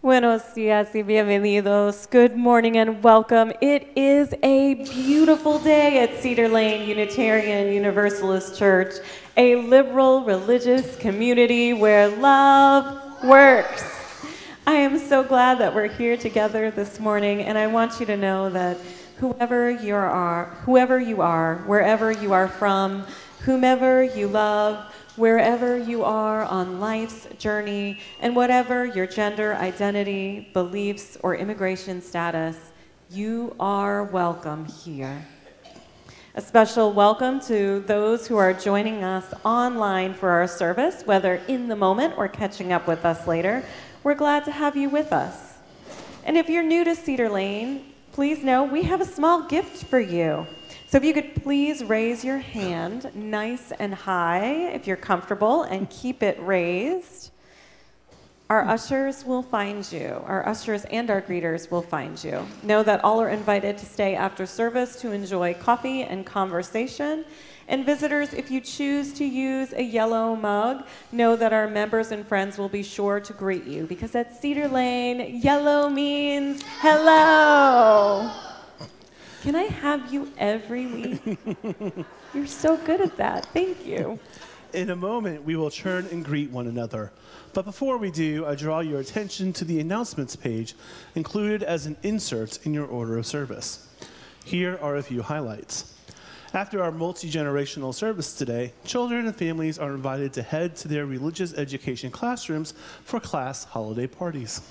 Buenos días y bienvenidos. Good morning and welcome. It is a beautiful day at Cedar Lane Unitarian Universalist Church, a liberal religious community where love works. I am so glad that we're here together this morning, and I want you to know that whoever you are, wherever you are from, whomever you love, wherever you are on life's journey, and whatever your gender identity, beliefs, or immigration status, you are welcome here. A special welcome to those who are joining us online for our service, whether in the moment or catching up with us later. We're glad to have you with us. And if you're new to Cedar Lane, please know we have a small gift for you. So if you could please raise your hand nice and high if you're comfortable and keep it raised. Our ushers will find you. Our ushers and our greeters will find you. Know that all are invited to stay after service to enjoy coffee and conversation. And visitors, if you choose to use a yellow mug, know that our members and friends will be sure to greet you, because at Cedar Lane, yellow means hello. Can I have you every week? You're so good at that. Thank you. In a moment, we will turn and greet one another. But before we do, I draw your attention to the announcements page included as an insert in your order of service. Here are a few highlights. After our multi-generational service today, children and families are invited to head to their religious education classrooms for class holiday parties.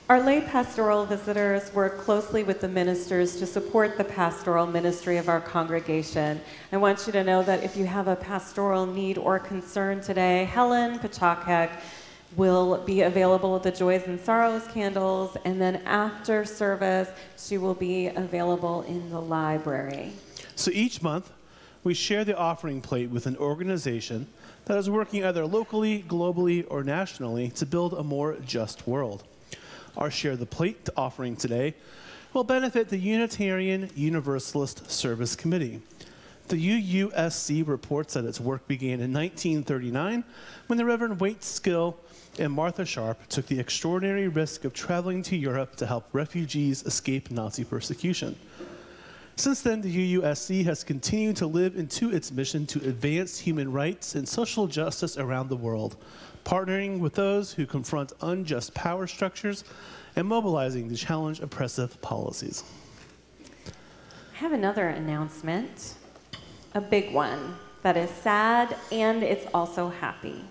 Our lay pastoral visitors work closely with the ministers to support the pastoral ministry of our congregation. I want you to know that if you have a pastoral need or concern today, Helen Pachakek will be available with the Joys and Sorrows candles, and then after service, she will be available in the library. So each month, we share the offering plate with an organization that is working either locally, globally, or nationally to build a more just world. Our Share the Plate offering today will benefit the Unitarian Universalist Service Committee. The UUSC reports that its work began in 1939 when the Reverend Waite Skill and Martha Sharp took the extraordinary risk of traveling to Europe to help refugees escape Nazi persecution. Since then, the UUSC has continued to live into its mission to advance human rights and social justice around the world, partnering with those who confront unjust power structures and mobilizing to challenge oppressive policies. I have another announcement, a big one that is sad and it's also happy.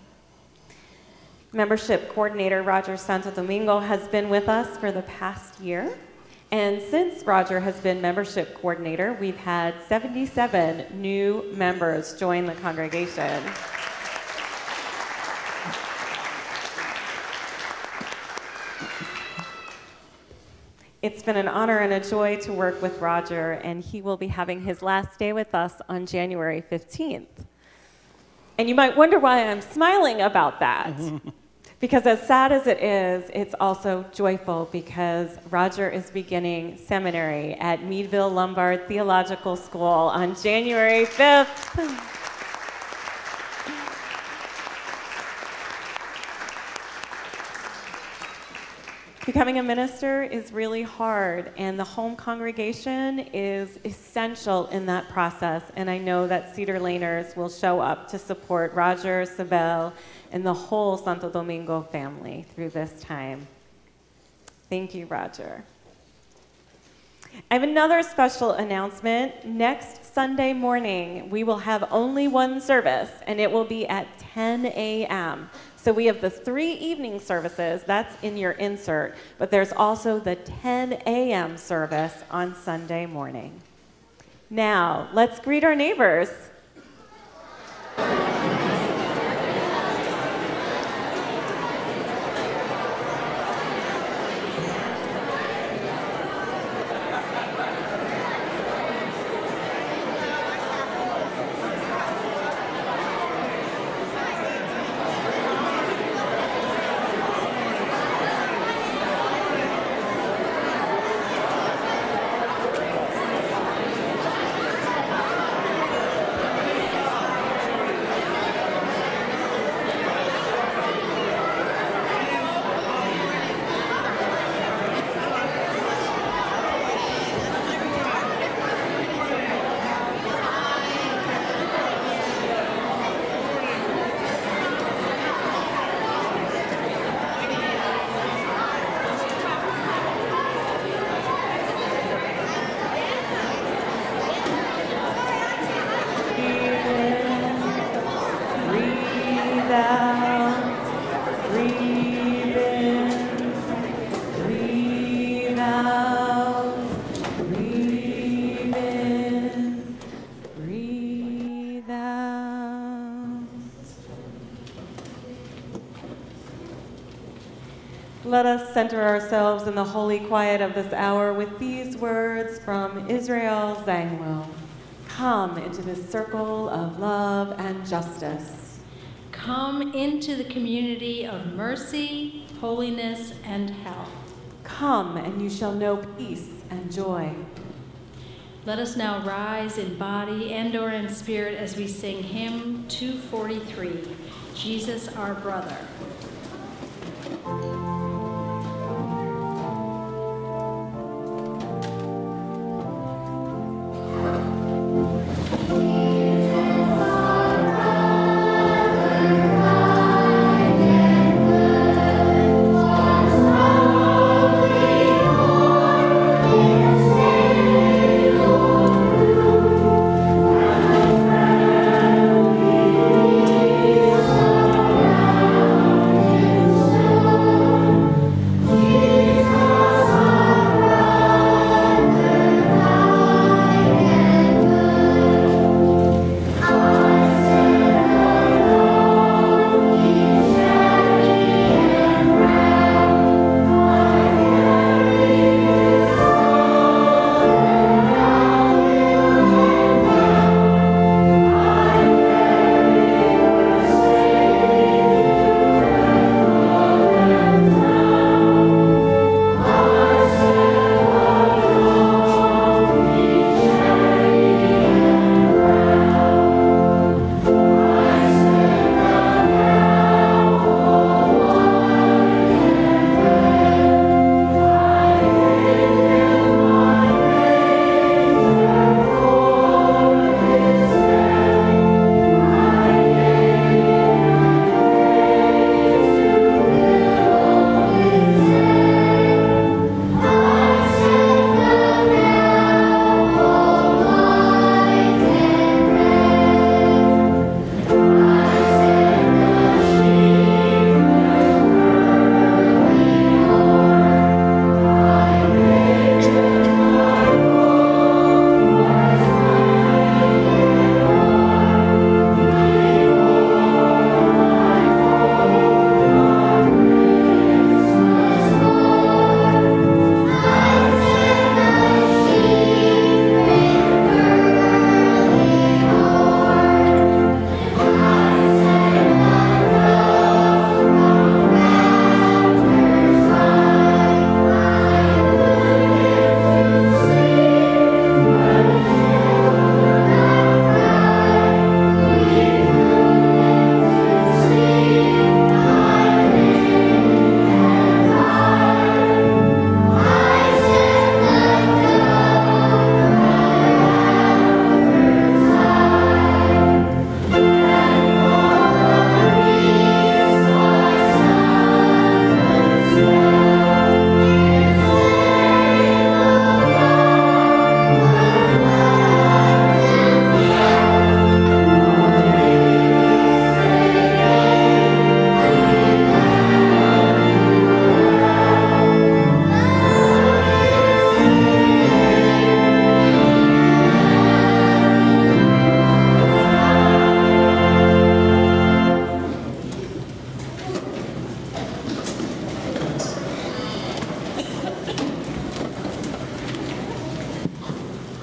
Membership coordinator Roger Santo Domingo has been with us for the past year. And since Roger has been membership coordinator, we've had 77 new members join the congregation. It's been an honor and a joy to work with Roger, and he will be having his last day with us on January 15th. And you might wonder why I'm smiling about that. Because as sad as it is, it's also joyful because Roger is beginning seminary at Meadville Lombard Theological School on January 5th. Becoming a minister is really hard, and the home congregation is essential in that process, and I know that Cedar Laners will show up to support Roger, Sibel, and the whole Santo Domingo family through this time. Thank you, Roger. I have another special announcement. Next Sunday morning, we will have only one service, and it will be at 10 a.m. So we have the 3 evening services, that's in your insert, but there's also the 10 a.m. service on Sunday morning. Now, let's greet our neighbors. out. Breathe in. Breathe out. Breathe in. Breathe out. Let us center ourselves in the holy quiet of this hour with these words from Israel Zangwill. Come into this circle of love and justice. Come into the community of mercy, holiness, and health. Come and you shall know peace and joy. Let us now rise in body and/or in spirit as we sing hymn 243, Jesus our Brother.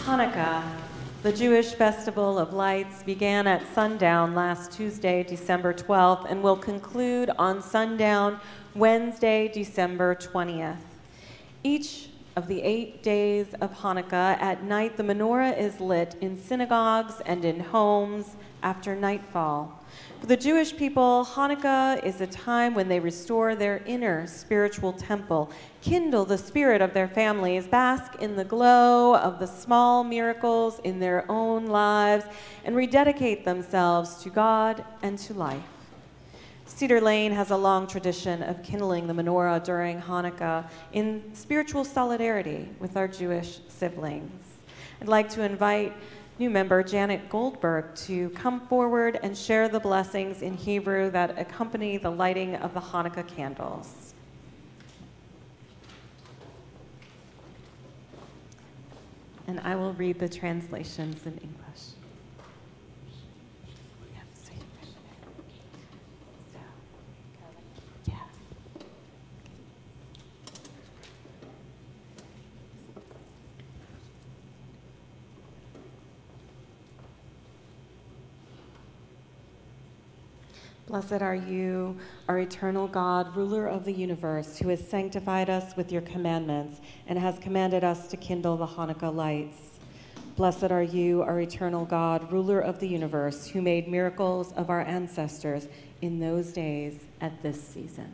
Hanukkah, the Jewish festival of lights, began at sundown last Tuesday, December 12th, and will conclude on sundown Wednesday, December 20th. Each of the 8 days of Hanukkah, at night the menorah is lit in synagogues and in homes after nightfall. For the Jewish people, Hanukkah is a time when they restore their inner spiritual temple, kindle the spirit of their families, bask in the glow of the small miracles in their own lives, and rededicate themselves to God and to life. Cedar Lane has a long tradition of kindling the menorah during Hanukkah in spiritual solidarity with our Jewish siblings. I'd like to invite new member Janet Goldberg to come forward and share the blessings in Hebrew that accompany the lighting of the Hanukkah candles. And I will read the translations in English. Blessed are you, our eternal God, ruler of the universe, who has sanctified us with your commandments and has commanded us to kindle the Hanukkah lights. Blessed are you, our eternal God, ruler of the universe, who made miracles of our ancestors in those days at this season.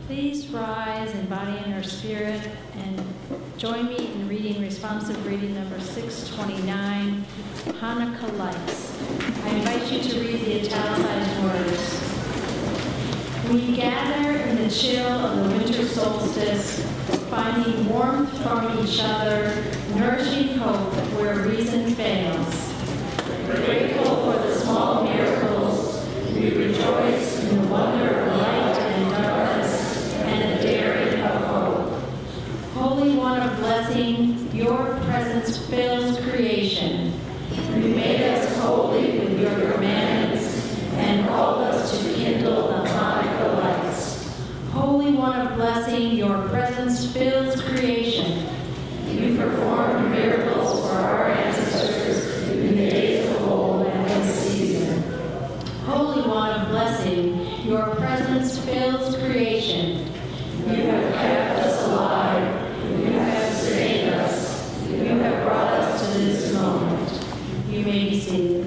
Please rise in body and our spirit and join me in reading responsive reading number 629, Hanukkah Lights. I invite you to read the italicized words. We gather in the chill of the winter solstice, finding warmth from each other, nourishing hope where reason fails. Grateful for the small miracles, we rejoice in the wonder of light and darkness, and the daring of hope. Holy One of blessing, your presence fills creation. You made us holy with your commandments and called us to kindle the Hanukkah lights. Holy One of blessing, your presence fills creation. You performed miracles for our ancestors in the days of old and this season. Holy One of blessing, your presence fills creation. You have kept us alive. You have sustained us. You have brought us to this moment. You may be seated.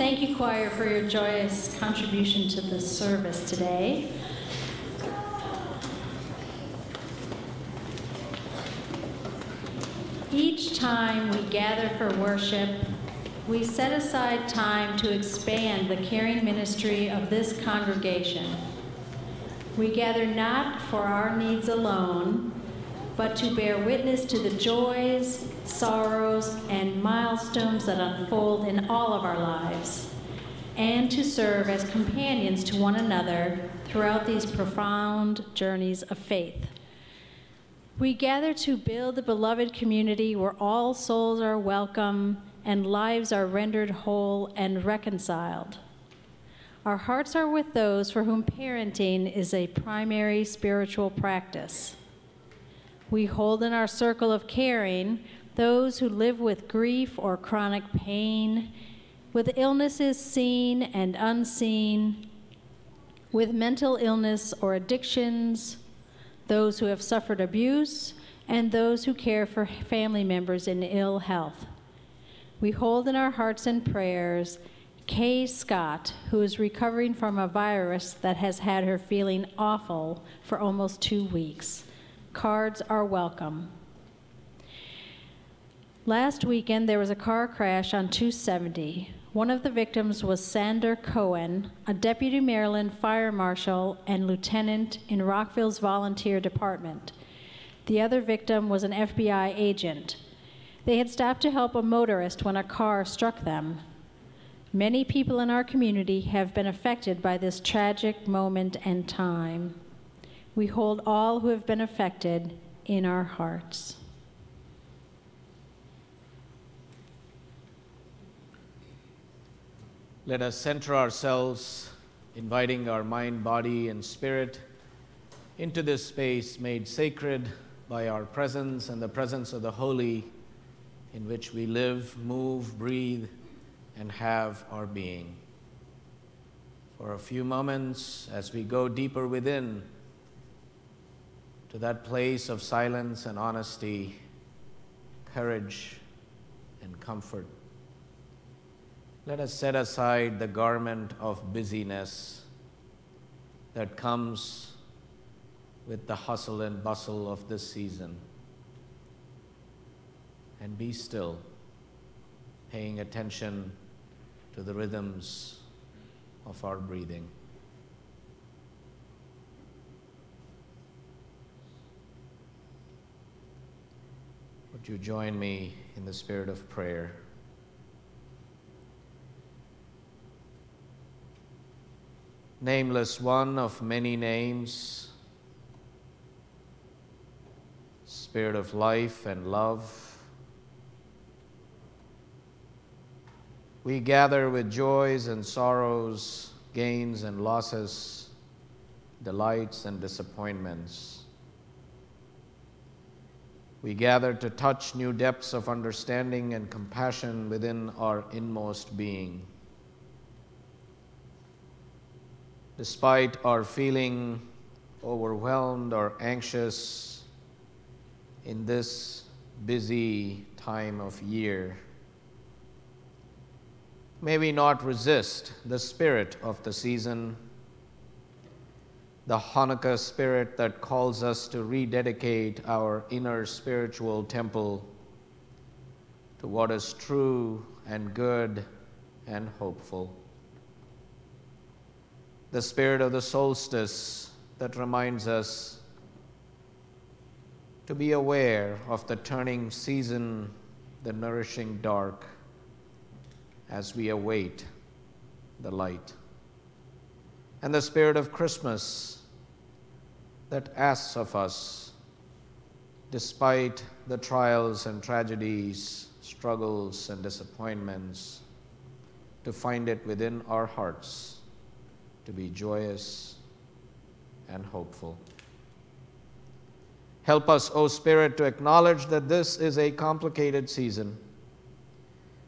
Thank you, choir, for your joyous contribution to the service today. Each time we gather for worship, we set aside time to expand the caring ministry of this congregation. We gather not for our needs alone, but to bear witness to the joys, sorrows, and milestones that unfold in all of our lives, and to serve as companions to one another throughout these profound journeys of faith. We gather to build a beloved community where all souls are welcome and lives are rendered whole and reconciled. Our hearts are with those for whom parenting is a primary spiritual practice. We hold in our circle of caring those who live with grief or chronic pain, with illnesses seen and unseen, with mental illness or addictions, those who have suffered abuse, and those who care for family members in ill health. We hold in our hearts and prayers Kay Scott, who is recovering from a virus that has had her feeling awful for almost 2 weeks. Cards are welcome. Last weekend, there was a car crash on 270. One of the victims was Sander Cohen, a Deputy Maryland Fire Marshal and Lieutenant in Rockville's Volunteer Department. The other victim was an FBI agent. They had stopped to help a motorist when a car struck them. Many people in our community have been affected by this tragic moment and time. We hold all who have been affected in our hearts. Let us center ourselves, inviting our mind, body, and spirit into this space made sacred by our presence and the presence of the Holy, in which we live, move, breathe, and have our being. For a few moments, as we go deeper within, to that place of silence and honesty, courage and comfort, let us set aside the garment of busyness that comes with the hustle and bustle of this season, and be still, paying attention to the rhythms of our breathing. Would you join me in the spirit of prayer? Nameless one of many names, Spirit of life and love, we gather with joys and sorrows, gains and losses, delights and disappointments. We gather to touch new depths of understanding and compassion within our inmost being. Despite our feeling overwhelmed or anxious in this busy time of year, may we not resist the spirit of the season, the Hanukkah spirit that calls us to rededicate our inner spiritual temple to what is true and good and hopeful. The spirit of the solstice that reminds us to be aware of the turning season, the nourishing dark, as we await the light. And the spirit of Christmas that asks of us, despite the trials and tragedies, struggles and disappointments, to find it within our hearts to be joyous and hopeful. Help us, O Spirit, to acknowledge that this is a complicated season,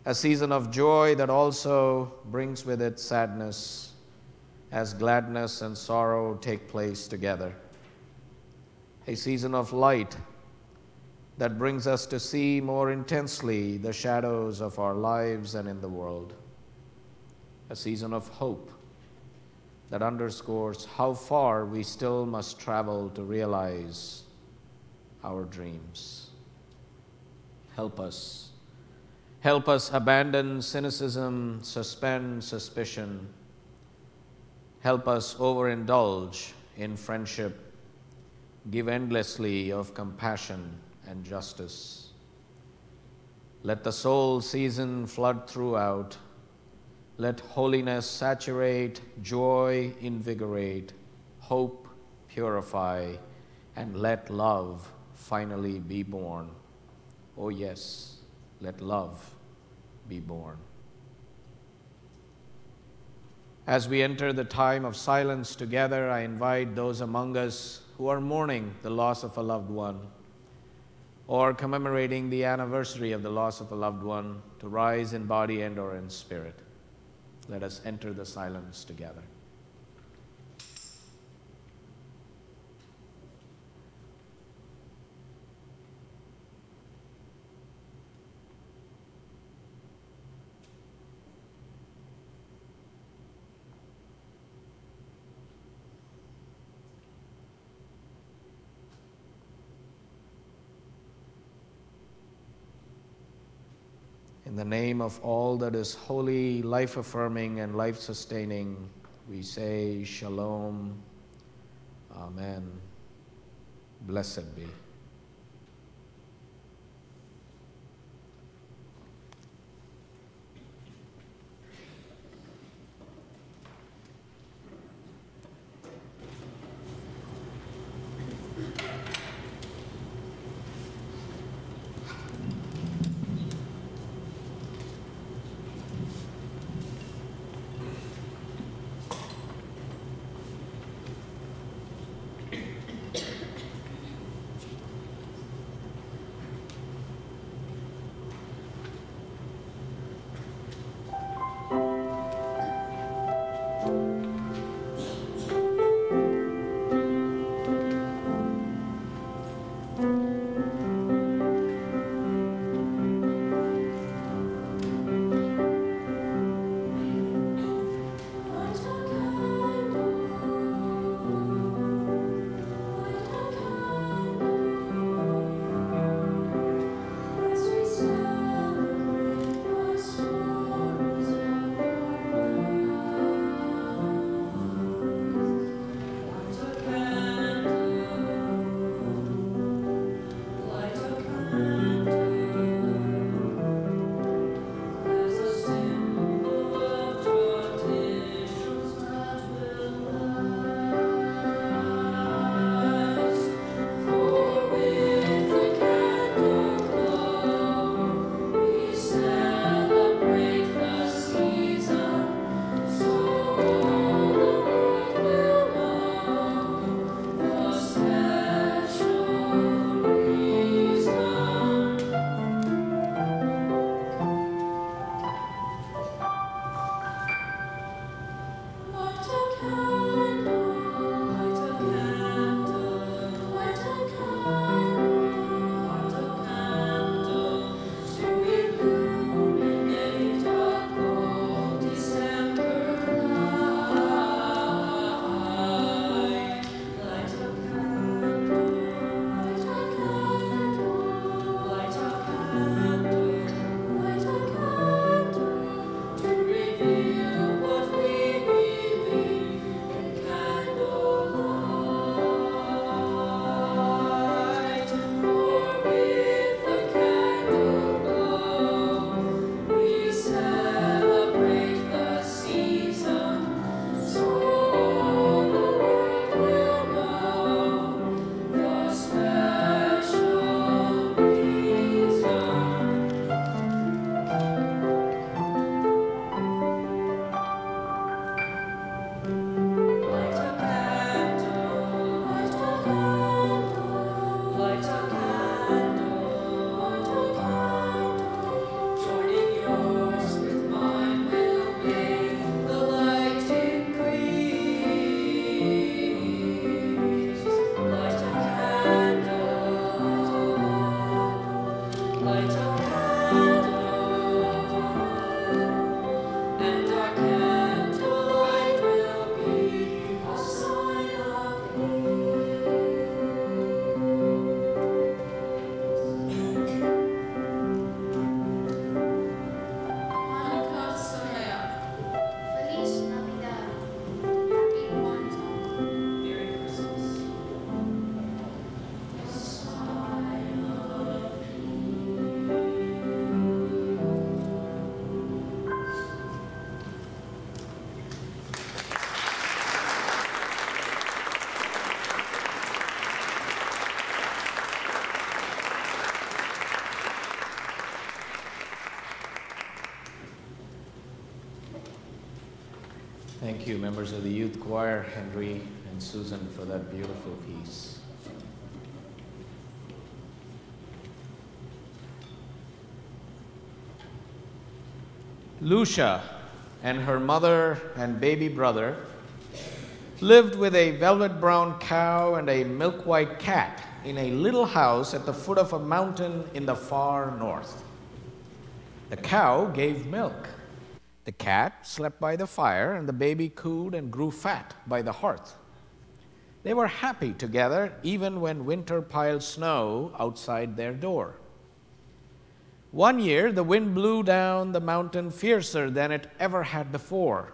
a season of joy that also brings with it sadness, as gladness and sorrow take place together. A season of light that brings us to see more intensely the shadows of our lives and in the world. a season of hope that underscores how far we still must travel to realize our dreams. Help us. Help us abandon cynicism, suspend suspicion. Help us overindulge in friendship, give endlessly of compassion and justice. Let the soul season flood throughout. Let holiness saturate, joy invigorate, hope purify, and let love finally be born. Oh yes, let love be born. As we enter the time of silence together, I invite those among us who are mourning the loss of a loved one or commemorating the anniversary of the loss of a loved one to rise in body and or in spirit. Let us enter the silence together. In the name of all that is holy, life-affirming, and life-sustaining, we say Shalom. Amen. Blessed be. you, members of the youth choir, Henry and Susan, for that beautiful piece. Lucia and her mother and baby brother lived with a velvet brown cow and a milk white cat in a little house at the foot of a mountain in the far north. The cow gave milk. The cat slept by the fire, and the baby cooed and grew fat by the hearth. They were happy together, even when winter piled snow outside their door. One year, the wind blew down the mountain fiercer than it ever had before.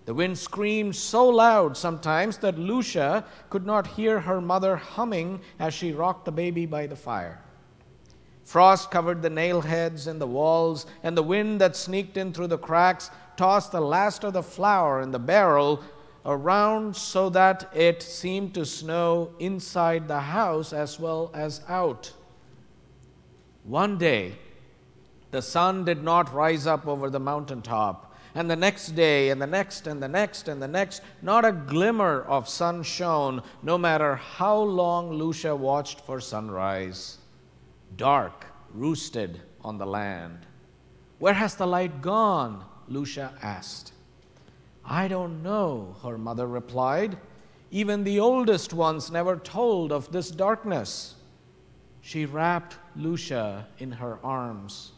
The wind screamed so loud sometimes that Lucia could not hear her mother humming as she rocked the baby by the fire. Frost covered the nail heads in the walls, and the wind that sneaked in through the cracks tossed the last of the flour in the barrel around so that it seemed to snow inside the house as well as out. One day, the sun did not rise up over the mountaintop, and the next day, and the next, and the next, and the next, not a glimmer of sun shone, no matter how long Lucia watched for sunrise. Dark roosted on the land. "Where has the light gone?" Lucia asked. "I don't know," her mother replied. "Even the oldest ones never told of this darkness." She wrapped Lucia in her arms.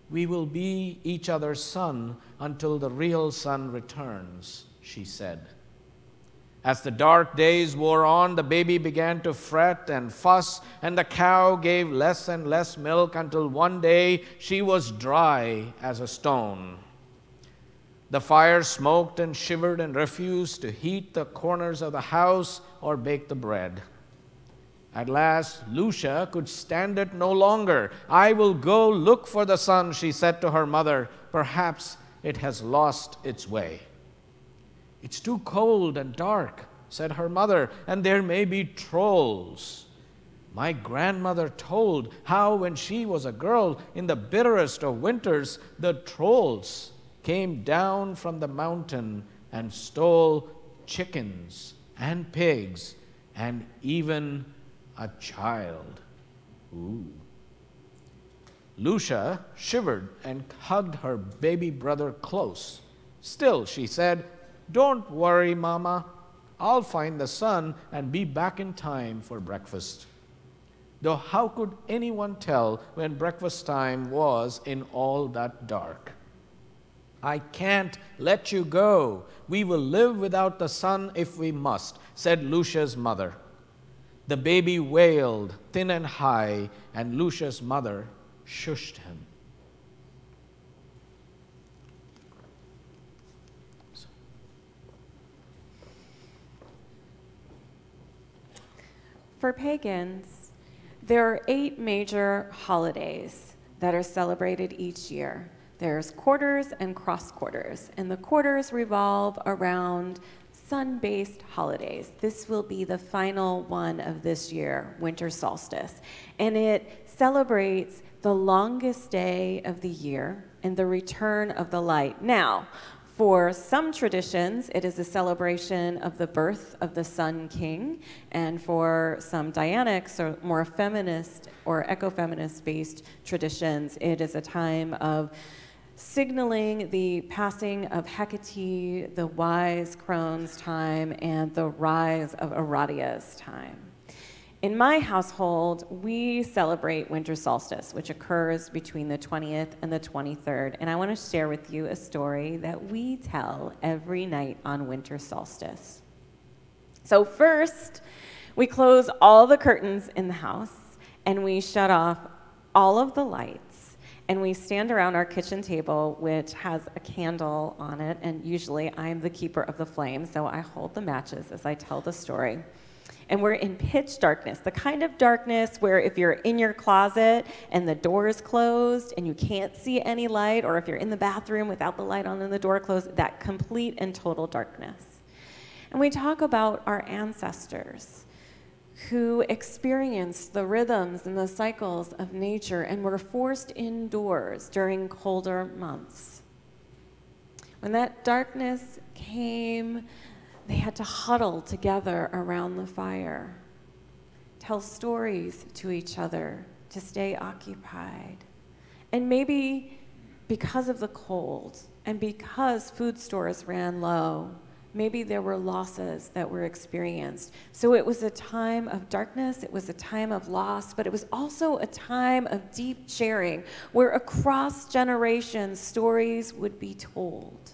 "We will be each other's sun until the real sun returns," she said. As the dark days wore on, the baby began to fret and fuss, and the cow gave less and less milk until one day she was dry as a stone. The fire smoked and shivered and refused to heat the corners of the house or bake the bread. At last, Lucia could stand it no longer. "I will go look for the sun," she said to her mother. "Perhaps it has lost its way." "It's too cold and dark," said her mother, "and there may be trolls." My grandmother told how when she was a girl, in the bitterest of winters, the trolls came down from the mountain and stole chickens and pigs and even a child. Ooh. Lucia shivered and hugged her baby brother close. "Still," she said, "don't worry, Mama. I'll find the sun and be back in time for breakfast." Though how could anyone tell when breakfast time was in all that dark? "I can't let you go. We will live without the sun if we must," said Lucia's mother. The baby wailed thin and high, and Lucia's mother shushed him. For pagans, there are 8 major holidays that are celebrated each year. There's quarters and cross quarters, and the quarters revolve around sun-based holidays. This will be the final one of this year, Winter Solstice, and it celebrates the longest day of the year and the return of the light. Now, for some traditions, it is a celebration of the birth of the Sun King, and for some Dianics or more feminist or ecofeminist-based traditions, it is a time of signaling the passing of Hecate, the wise crone's time, and the rise of Aradia's time. In my household, we celebrate Winter Solstice, which occurs between the 20th and the 23rd, and I want to share with you a story that we tell every night on Winter Solstice. So first, we close all the curtains in the house, and we shut off all of the lights, and we stand around our kitchen table, which has a candle on it, and usually I'm the keeper of the flame, so I hold the matches as I tell the story. And we're in pitch darkness, the kind of darkness where if you're in your closet and the door is closed and you can't see any light, or if you're in the bathroom without the light on and the door closed, that complete and total darkness. And we talk about our ancestors who experienced the rhythms and the cycles of nature and were forced indoors during colder months. When that darkness came, they had to huddle together around the fire, tell stories to each other to stay occupied. And maybe because of the cold and because food stores ran low, maybe there were losses that were experienced. So it was a time of darkness, it was a time of loss, but it was also a time of deep sharing where across generations stories would be told.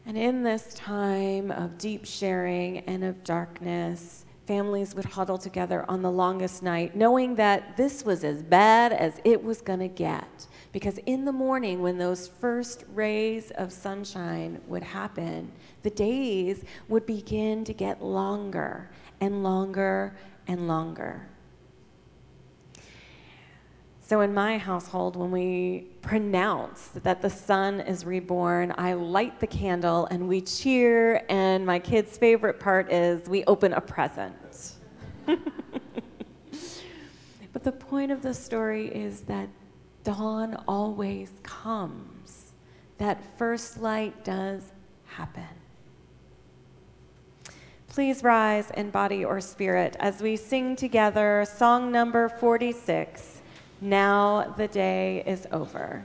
And in this time of deep sharing and of darkness, families would huddle together on the longest night, knowing that this was as bad as it was going to get. Because in the morning, when those first rays of sunshine would happen, the days would begin to get longer and longer and longer. So in my household, when we pronounce that the sun is reborn, I light the candle and we cheer, and my kid's favorite part is we open a present. But the point of the story is that dawn always comes. That first light does happen. Please rise in body or spirit as we sing together song number 46, Now the Day is Over.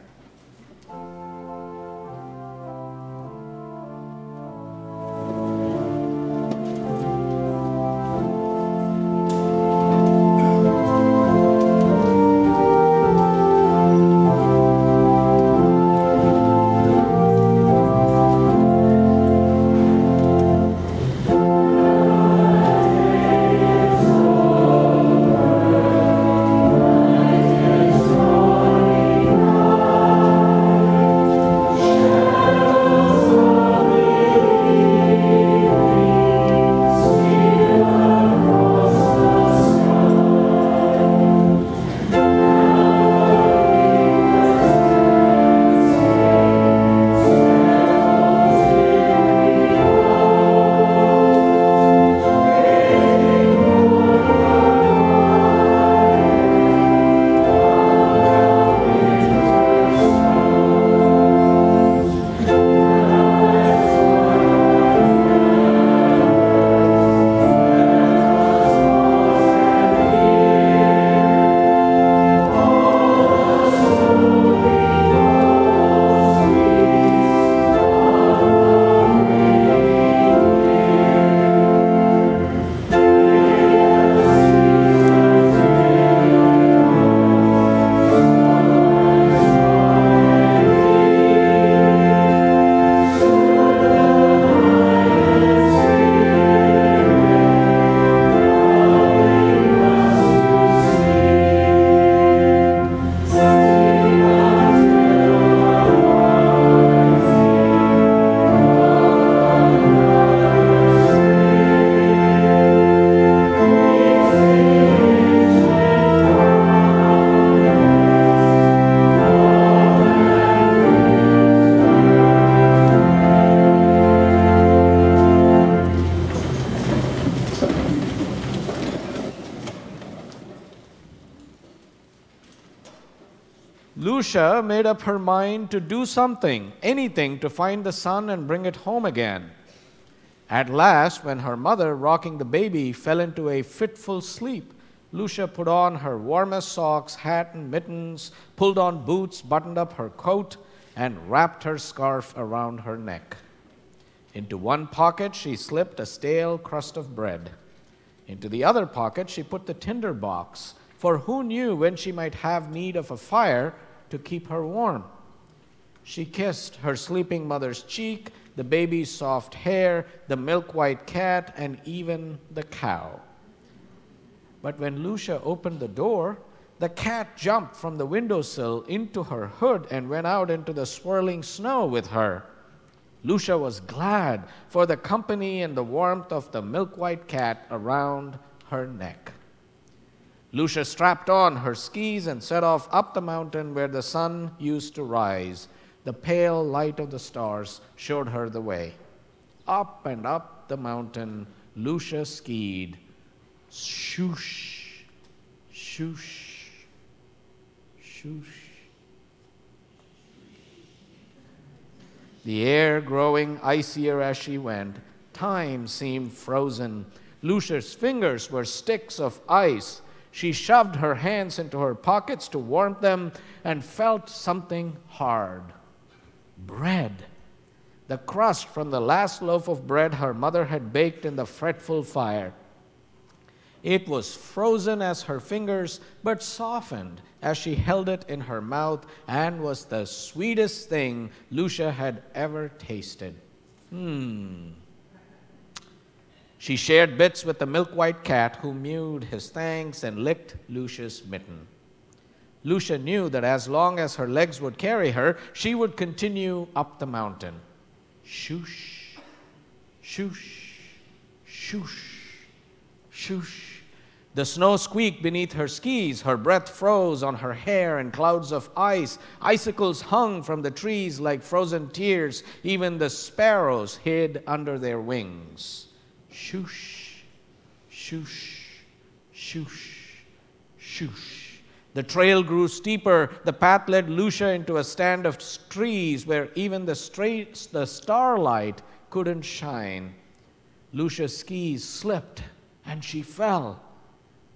Lucia made up her mind to do something, anything, to find the sun and bring it home again. At last, when her mother, rocking the baby, fell into a fitful sleep, Lucia put on her warmest socks, hat, and mittens, pulled on boots, buttoned up her coat, and wrapped her scarf around her neck. Into one pocket, she slipped a stale crust of bread. Into the other pocket, she put the tinder box, for who knew when she might have need of a fire to keep her warm. She kissed her sleeping mother's cheek, the baby's soft hair, the milk-white cat, and even the cow. But when Lucia opened the door, the cat jumped from the windowsill into her hood and went out into the swirling snow with her. Lucia was glad for the company and the warmth of the milk-white cat around her neck. Lucia strapped on her skis and set off up the mountain where the sun used to rise. The pale light of the stars showed her the way. Up and up the mountain, Lucia skied. Shoosh, shoosh, shoosh. the air growing icier as she went. Time seemed frozen. Lucia's fingers were sticks of ice. She shoved her hands into her pockets to warm them and felt something hard. Bread. The crust from the last loaf of bread her mother had baked in the fretful fire. It was frozen as her fingers, but softened as she held it in her mouth, and was the sweetest thing Lucia had ever tasted. She shared bits with the milk-white cat, who mewed his thanks and licked Lucia's mitten. Lucia knew that as long as her legs would carry her, she would continue up the mountain. Shoosh, shoosh, shoosh, shoosh. The snow squeaked beneath her skis. Her breath froze on her hair in clouds of ice. Icicles hung from the trees like frozen tears. Even the sparrows hid under their wings. Shoosh, shoosh, shoosh, shoosh. The trail grew steeper. The path led Lucia into a stand of trees where even the starlight couldn't shine. Lucia's skis slipped and she fell.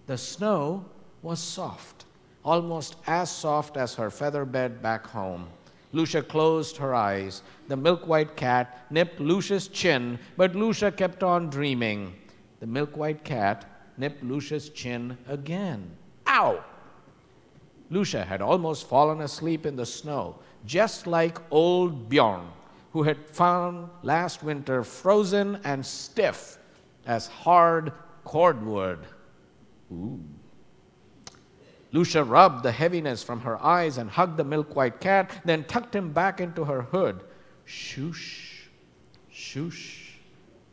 The snow was soft, almost as soft as her feather bed back home. Lucia closed her eyes. The milk-white cat nipped Lucia's chin, but Lucia kept on dreaming. The milk-white cat nipped Lucia's chin again. Ow! Lucia had almost fallen asleep in the snow, just like old Bjorn, who had found last winter frozen and stiff as hard cordwood. Ooh. Lucia rubbed the heaviness from her eyes and hugged the milk-white cat, then tucked him back into her hood. Shoosh, shoosh,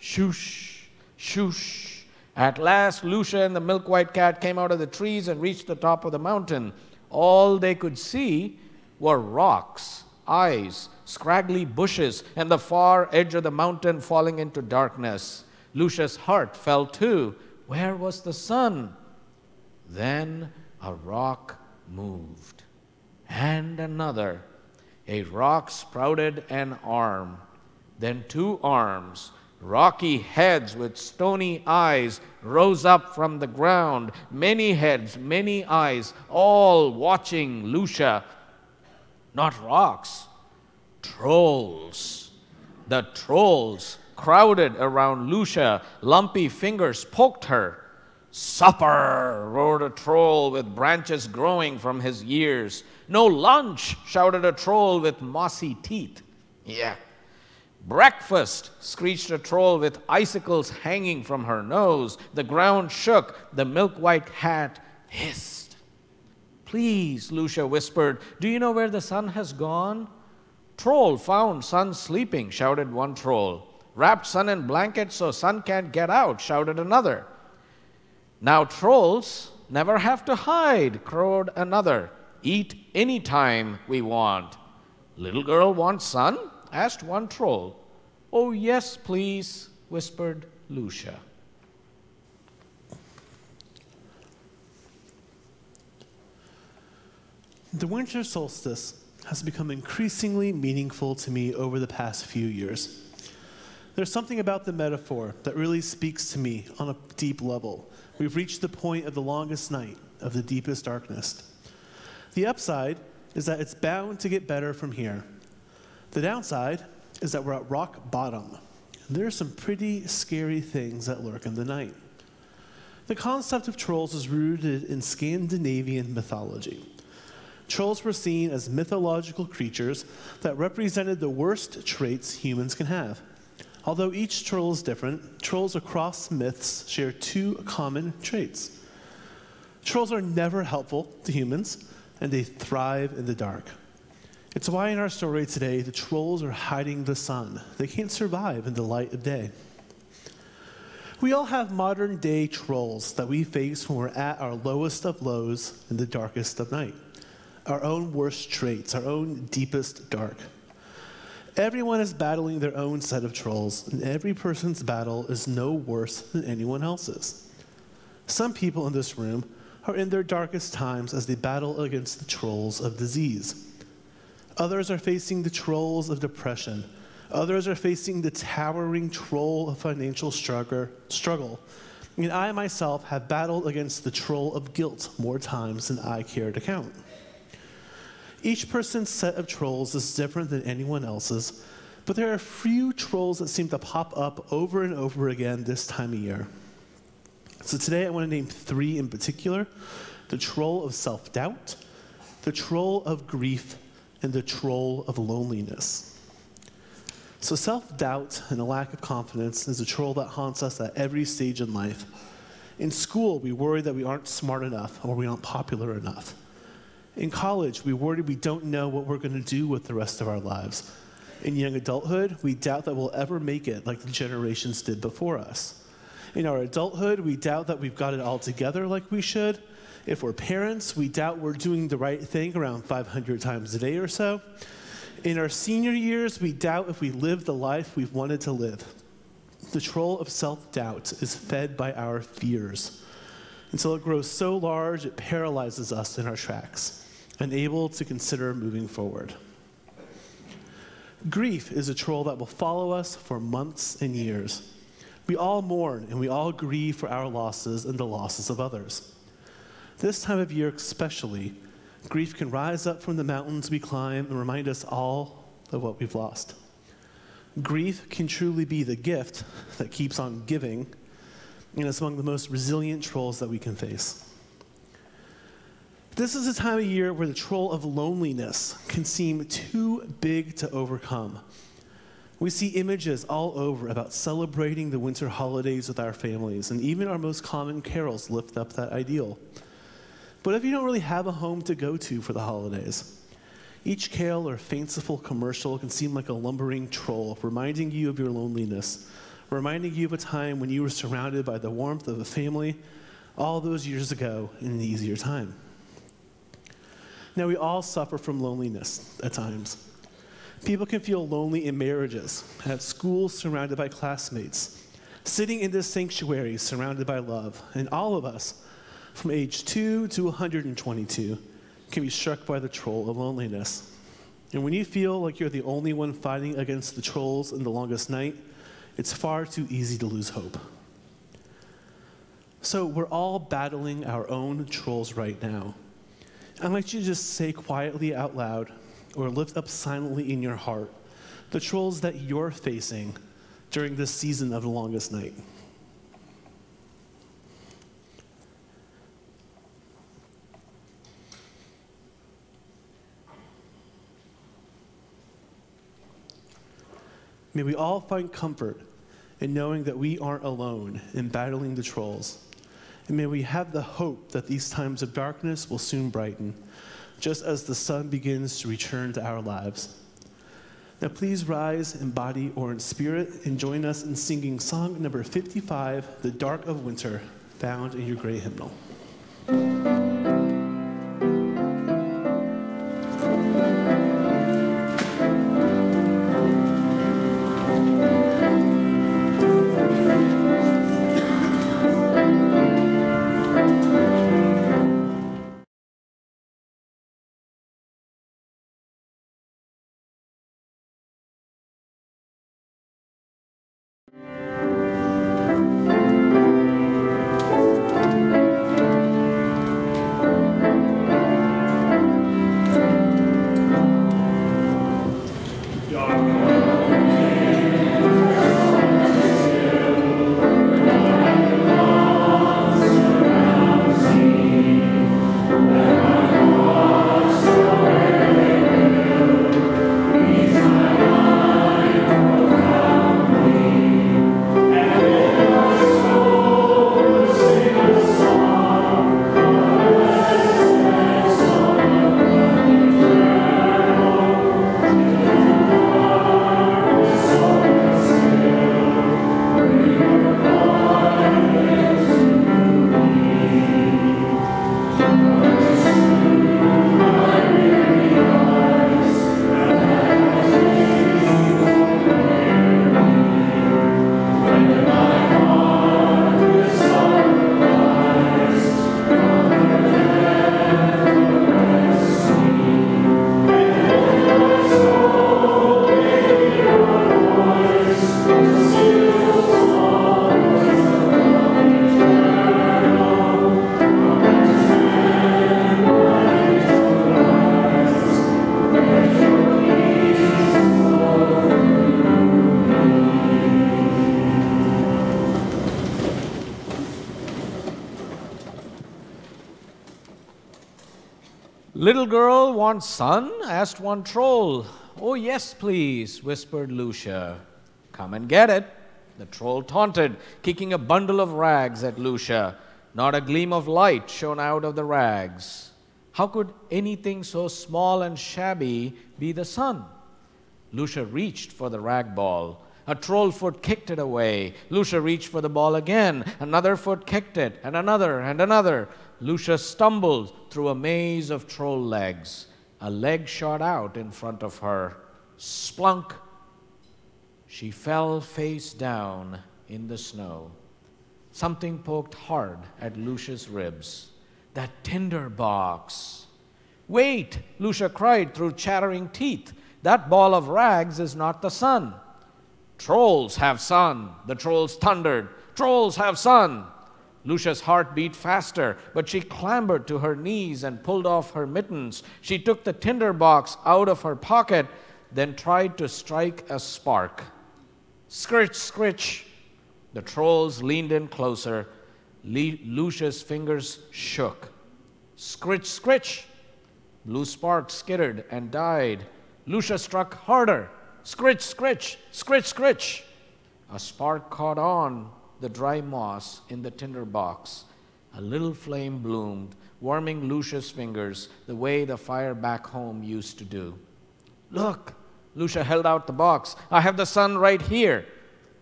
shoosh, shoosh. At last, Lucia and the milk-white cat came out of the trees and reached the top of the mountain. All they could see were rocks, eyes, scraggly bushes, and the far edge of the mountain falling into darkness. Lucia's heart fell too. Where was the sun? Then a rock moved, and another. A rock sprouted an arm, then two arms. Rocky heads with stony eyes rose up from the ground. Many heads, many eyes, all watching Lucia. Not rocks, trolls. The trolls crowded around Lucia. Lumpy fingers poked her. Supper, roared a troll with branches growing from his ears. No lunch, shouted a troll with mossy teeth. Yeah. Breakfast, screeched a troll with icicles hanging from her nose. The ground shook. The milk-white cat hissed. Please, Lucia whispered, do you know where the sun has gone? Troll found sun sleeping, shouted one troll. Wrapped sun in blankets so sun can't get out, shouted another. Now trolls never have to hide, crowed another. Eat any time we want. Little girl wants sun? Asked one troll. Oh, yes, please, whispered Lucia. The winter solstice has become increasingly meaningful to me over the past few years. There's something about the metaphor that really speaks to me on a deep level. We've reached the point of the longest night, of the deepest darkness. The upside is that it's bound to get better from here. The downside is that we're at rock bottom. There are some pretty scary things that lurk in the night. The concept of trolls is rooted in Scandinavian mythology. Trolls were seen as mythological creatures that represented the worst traits humans can have. Although each troll is different, trolls across myths share two common traits. Trolls are never helpful to humans, and they thrive in the dark. It's why in our story today, the trolls are hiding the sun. They can't survive in the light of day. We all have modern-day trolls that we face when we're at our lowest of lows in the darkest of night. Our own worst traits, our own deepest dark. Everyone is battling their own set of trolls, and every person's battle is no worse than anyone else's. Some people in this room are in their darkest times as they battle against the trolls of disease. Others are facing the trolls of depression, Others are facing the towering troll of financial struggle. And I myself have battled against the troll of guilt more times than I care to count. Each person's set of trolls is different than anyone else's, but there are a few trolls that seem to pop up over and over again this time of year. So today I want to name 3 in particular: the troll of self-doubt, the troll of grief, and the troll of loneliness. So self-doubt and a lack of confidence is a troll that haunts us at every stage in life. In school, we worry that we aren't smart enough or we aren't popular enough. In college, we worry we don't know what we're going to do with the rest of our lives. In young adulthood, we doubt that we'll ever make it like the generations did before us. In our adulthood, we doubt that we've got it all together like we should. If we're parents, we doubt we're doing the right thing around 500 times a day or so. In our senior years, we doubt if we live the life we've wanted to live. The troll of self-doubt is fed by our fears until it grows so large it paralyzes us in our tracks, unable to consider moving forward. Grief is a troll that will follow us for months and years. We all mourn and we all grieve for our losses and the losses of others. This time of year especially, grief can rise up from the mountains we climb and remind us all of what we've lost. Grief can truly be the gift that keeps on giving, and is among the most resilient trolls that we can face. This is a time of year where the troll of loneliness can seem too big to overcome. We see images all over about celebrating the winter holidays with our families, and even our most common carols lift up that ideal. But if you don't really have a home to go to for the holidays, each carol or fanciful commercial can seem like a lumbering troll, reminding you of your loneliness, reminding you of a time when you were surrounded by the warmth of a family all those years ago in an easier time. Now, we all suffer from loneliness at times. People can feel lonely in marriages, at school surrounded by classmates, sitting in this sanctuary surrounded by love, and all of us, from age 2 to 122, can be struck by the troll of loneliness. And when you feel like you're the only one fighting against the trolls in the longest night, it's far too easy to lose hope. So we're all battling our own trolls right now. I'd like you to just say quietly out loud, or lift up silently in your heart, the trolls that you're facing during this season of the longest night. May we all find comfort in knowing that we aren't alone in battling the trolls. And may we have the hope that these times of darkness will soon brighten, just as the sun begins to return to our lives. Now please rise in body or in spirit and join us in singing song number 55, The Dark of Winter, found in your gray hymnal. Little girl wants sun? Asked one troll. Oh, yes, please, whispered Lucia. Come and get it. The troll taunted, kicking a bundle of rags at Lucia. Not a gleam of light shone out of the rags. How could anything so small and shabby be the sun? Lucia reached for the rag ball. A troll foot kicked it away. Lucia reached for the ball again. Another foot kicked it, and another, and another. Lucia stumbled through a maze of troll legs. A leg shot out in front of her. Splunk! She fell face down in the snow. Something poked hard at Lucia's ribs. That tinder box. Wait! Lucia cried through chattering teeth. That ball of rags is not the sun. Trolls have sun, the trolls thundered. Trolls have sun. Lucia's heart beat faster, but she clambered to her knees and pulled off her mittens. She took the tinder box out of her pocket, then tried to strike a spark. Scritch, scritch. The trolls leaned in closer. Lucia's fingers shook. Scritch, scritch. Blue sparks skittered and died. Lucia struck harder. Scritch, scritch, scritch, scritch. A spark caught on the dry moss in the tinder box. A little flame bloomed, warming Lucia's fingers the way the fire back home used to do. Look, Lucia held out the box. I have the sun right here.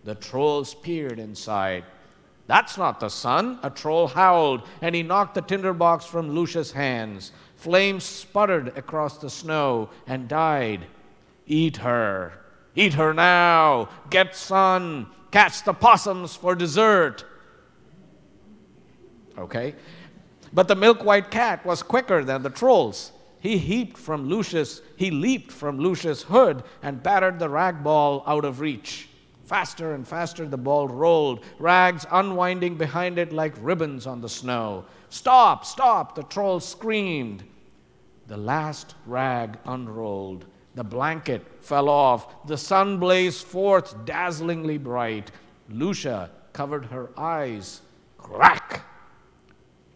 The trolls peered inside. That's not the sun. A troll howled, and he knocked the tinder box from Lucia's hands. Flames sputtered across the snow and died. Eat her. Eat her now. Get sun. Catch the possums for dessert. Okay. But the milk-white cat was quicker than the trolls. He leaped from Lucia's hood and battered the rag ball out of reach. Faster and faster the ball rolled, rags unwinding behind it like ribbons on the snow. Stop, stop, the troll screamed. The last rag unrolled. The blanket fell off. The sun blazed forth dazzlingly bright. Lucia covered her eyes. Crack!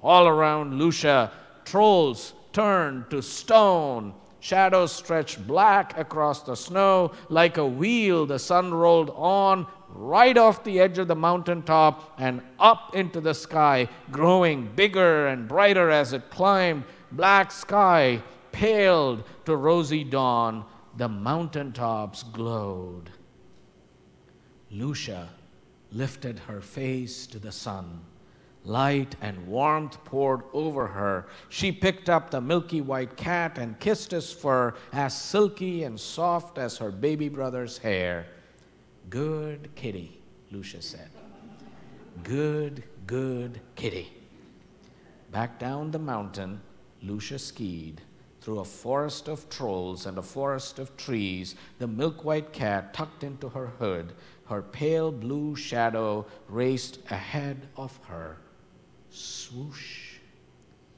All around Lucia, trolls turned to stone. Shadows stretched black across the snow. Like a wheel, the sun rolled on right off the edge of the mountaintop and up into the sky, growing bigger and brighter as it climbed. Black sky paled to rosy dawn. The mountaintops glowed. Lucia lifted her face to the sun. Light and warmth poured over her. She picked up the milky white cat and kissed his fur, as silky and soft as her baby brother's hair. Good kitty, Lucia said. Good, good kitty. Back down the mountain, Lucia skied. Through a forest of trolls and a forest of trees, the milk-white cat tucked into her hood. Her pale blue shadow raced ahead of her. Swoosh,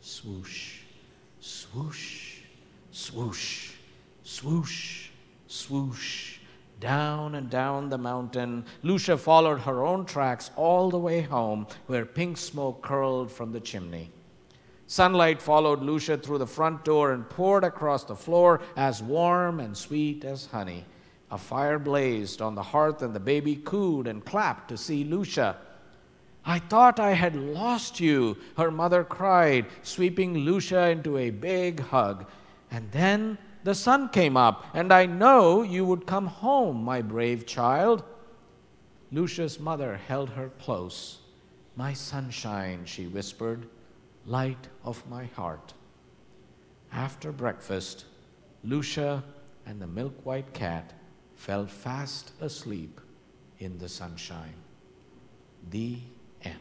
swoosh, swoosh, swoosh, swoosh, swoosh. Down and down the mountain, Lucia followed her own tracks all the way home, where pink smoke curled from the chimney. Sunlight followed Lucia through the front door and poured across the floor, as warm and sweet as honey. A fire blazed on the hearth, and the baby cooed and clapped to see Lucia. I thought I had lost you, her mother cried, sweeping Lucia into a big hug. And then the sun came up, and I know you would come home, my brave child. Lucia's mother held her close. My sunshine, she whispered, light of my heart. After breakfast, Lucia and the milk-white cat fell fast asleep in the sunshine. The end.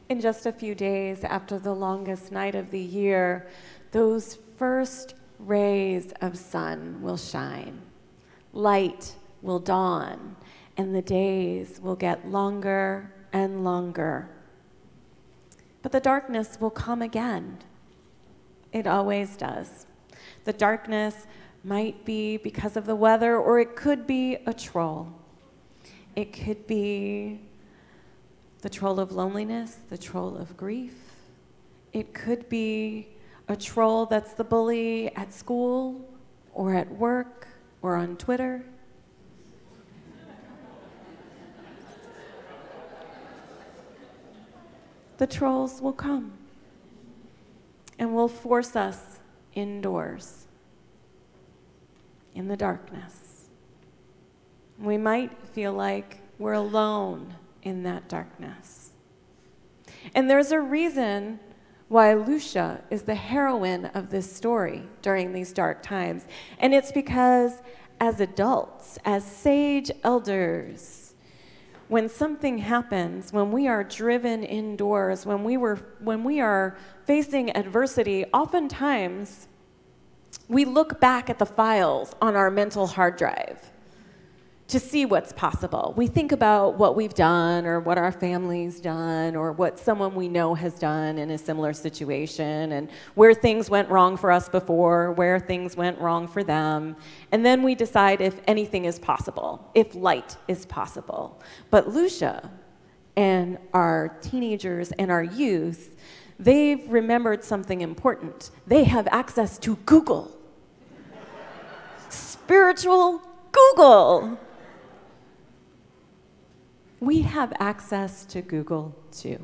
In just a few days after the longest night of the year, those first rays of sun will shine. Light will dawn, and the days will get longer and longer. But the darkness will come again. It always does. The darkness might be because of the weather, or it could be a troll. It could be the troll of loneliness, the troll of grief. It could be a troll that's the bully at school or at work or on Twitter. The trolls will come and will force us indoors in the darkness. We might feel like we're alone in that darkness. And there's a reason why Lucia is the heroine of this story during these dark times. And it's because as adults, as sage elders, when something happens, when we are driven indoors, when we are facing adversity, oftentimes we look back at the files on our mental hard drive to see what's possible. We think about what we've done or what our family's done or what someone we know has done in a similar situation and where things went wrong for us before, where things went wrong for them. And then we decide if anything is possible, if light is possible. But Lucia and our teenagers and our youth, they've remembered something important. They have access to Google. Spiritual Google. We have access to Google too,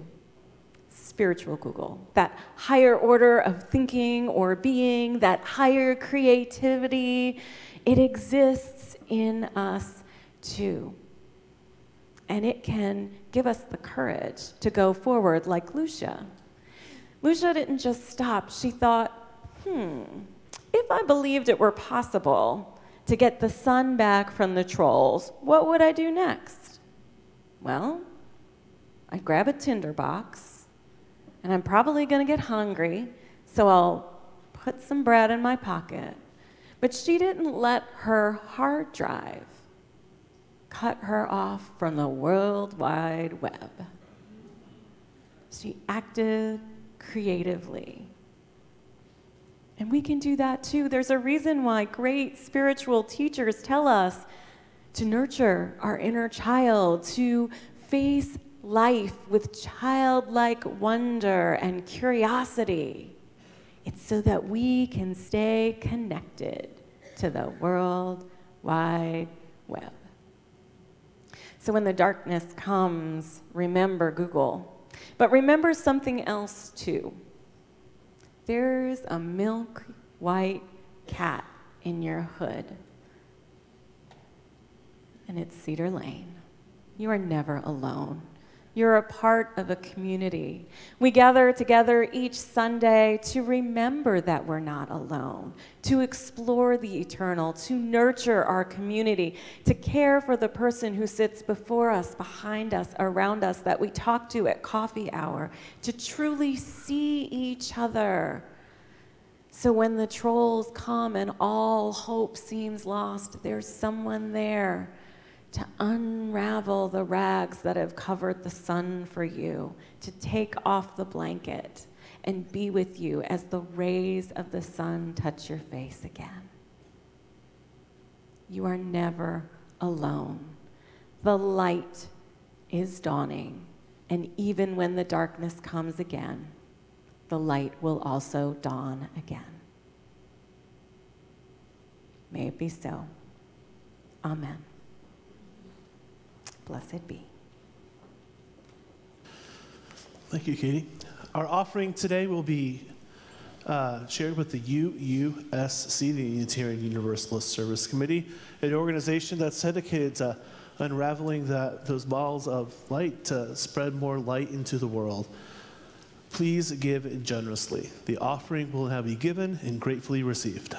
spiritual Google, that higher order of thinking or being, that higher creativity. It exists in us too. And it can give us the courage to go forward like Lucia. Lucia didn't just stop. She thought, if I believed it were possible to get the sun back from the trolls, what would I do next? Well, I'd grab a tinderbox, and I'm probably going to get hungry, so I'll put some bread in my pocket. But she didn't let her hard drive cut her off from the World Wide Web. She acted creatively. And we can do that too. There's a reason why great spiritual teachers tell us to nurture our inner child, to face life with childlike wonder and curiosity. It's so that we can stay connected to the World Wide Web. So when the darkness comes, remember Google. But remember something else too. There's a milk white cat in your hood. And it's Cedar Lane. You are never alone. You're a part of a community. We gather together each Sunday to remember that we're not alone, to explore the eternal, to nurture our community, to care for the person who sits before us, behind us, around us, that we talk to at coffee hour, to truly see each other. So when the trolls come and all hope seems lost, there's someone there to unravel the rags that have covered the sun for you, to take off the blanket and be with you as the rays of the sun touch your face again. You are never alone. The light is dawning, and even when the darkness comes again, the light will also dawn again. May it be so. Amen. Blessed be. Thank you, Katie. Our offering today will be shared with the UUSC, the Unitarian Universalist Service Committee, an organization that's dedicated to unraveling those balls of light to spread more light into the world. Please give generously. The offering will now be given and gratefully received.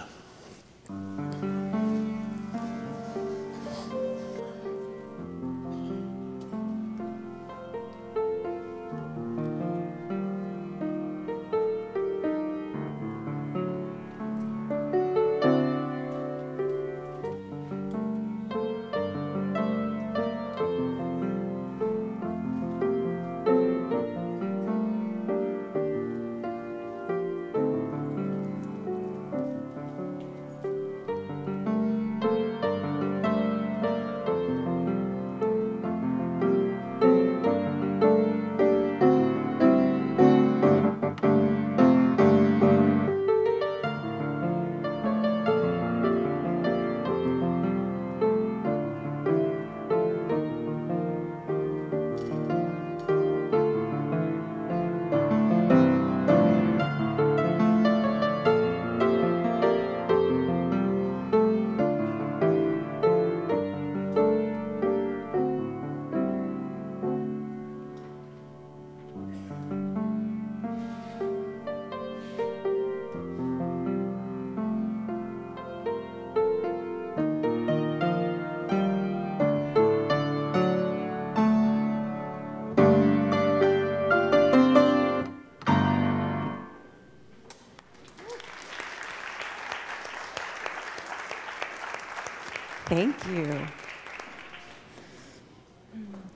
Thank you.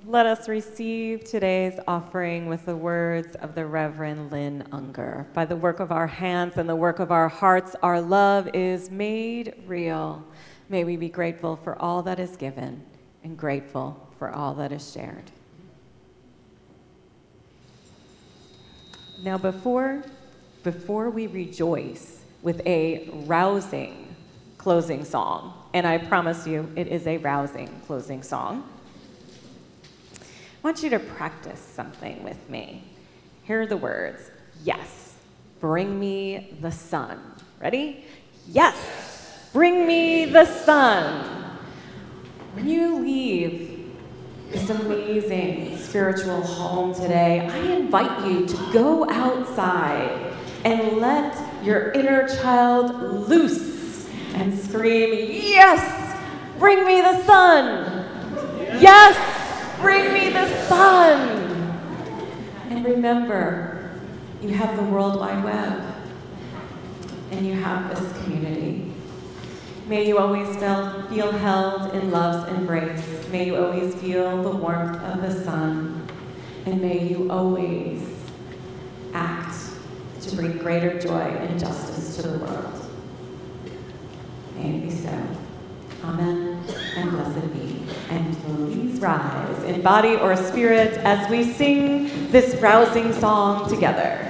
Let us receive today's offering with the words of the Reverend Lynn Unger. By the work of our hands and the work of our hearts, our love is made real. May we be grateful for all that is given and grateful for all that is shared. Now, before we rejoice with a rousing closing song, and I promise you it is a rousing closing song, I want you to practice something with me. Here are the words. Yes, bring me the sun. Ready? Yes, bring me the sun. When you leave this amazing spiritual home today, I invite you to go outside and let your inner child loose and scream, yes, bring me the sun. Yes, bring me the sun. And remember, you have the World Wide Web, and you have this community. May you always feel held in love's embrace. May you always feel the warmth of the sun. And may you always act to bring greater joy and justice to the world. May it be so. Amen, and blessed be. And please rise in body or spirit as we sing this rousing song together.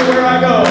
Where I go.